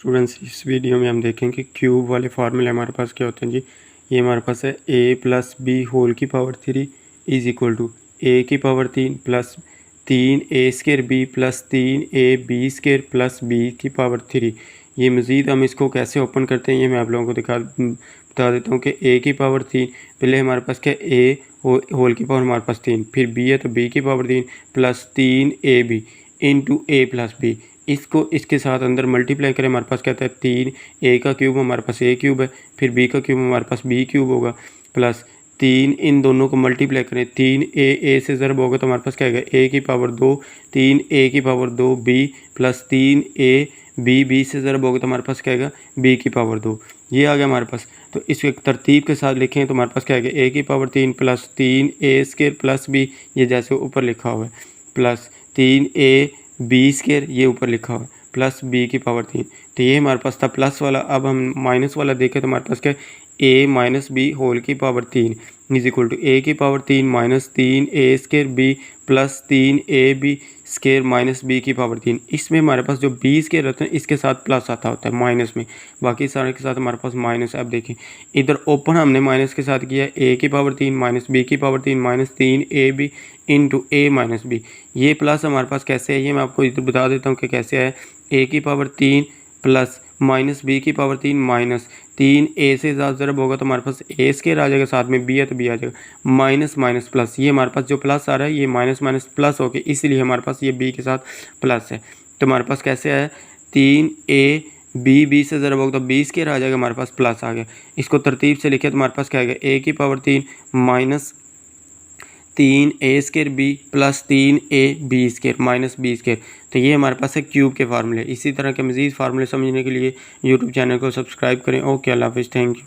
Students, इस video में हम देखेंगे क्यूब वाले फार्मूले हमारे पास क्या होते हैं जी। ये हमारे पास है a प्लस बी होल की power 3 is equal to a की power 3 plus 3a² b plus 3ab square plus b की पावर 3। ये मज़ीद हम इसको कैसे ओपन करते हैं ये मैं आप लोगों को बता देता हूँ कि a की पावर 3 पहले हमारे पास क्या a होल की पावर हमारे पास 3, फिर b है तो b की power 3 plus 3ab into a plus b. इसको इसके साथ अंदर मल्टीप्लाई करें, हमारे पास क्या आता है 3a का क्यूब हमारे पास a क्यूब है, फिर b का क्यूब हमारे पास b क्यूब होगा, प्लस 3 इन दोनों को मल्टीप्लाई करें 3a से ज़रब होगा तो हमारे पास क्या आएगा a की पावर 2 3a की power 2b plus 3ab b से ज़रब होगा तो हमारे पास क्या आएगा b की पावर 2। ये आ गया हमारे पास। तो इसको एक तरतीब के साथ लिखें तो हमारे पास क्या आएगा a की power 3 plus 3a² plus b, ये जैसे ऊपर लिखा हुआ है, प्लस 3ab² ये ऊपर लिखा हुआ है, प्लस b की पावर 3। तो ये हमारे पास था प्लस वाला। अब हम माइनस वाला देखें तो हमारे पास क्या है a माइनस बी होल की power 3 is equal to a की power 3 minus 3a² b plus 3ab² minus b की पावर 3। इसमें हमारे पास जो b² रहते हैं इसके साथ प्लस आता होता है माइनस में, बाकी सारे के साथ हमारे पास माइनस है। अब देखें इधर ओपन हमने माइनस के साथ किया a की पावर 3 माइनस b की power 3 minus 3ab into a minus b। ये प्लस हमारे पास कैसे है ये मैं आपको इधर बता देता हूँ कि कैसे है। a की पावर 3 प्लस माइनस b की पावर 3 माइनस 3a से ज़रब होगा तो हमारे पास a² आ जाएगा, साथ में b है तो b आ जाएगा, माइनस माइनस प्लस। ये हमारे पास जो प्लस आ रहा है ये माइनस माइनस प्लस हो गया, इसलिए हमारे पास ये b के साथ प्लस है। तो हमारे पास कैसे है 3ab से ज़रब होगा तो b² आ जाएगा, हमारे पास प्लस आ गया। इसको तरतीब से लिखे तो हमारे पास क्या आएगा a की power 3 minus 3a² b plus 3ab² minus b²। तो ये हमारे पास है क्यूब के फार्मूले। इसी तरह के मज़ीद फार्मूले समझने के लिए यूट्यूब चैनल को सब्सक्राइब करें। ओके, अल्लाह हाफ़िज़, थैंक यू।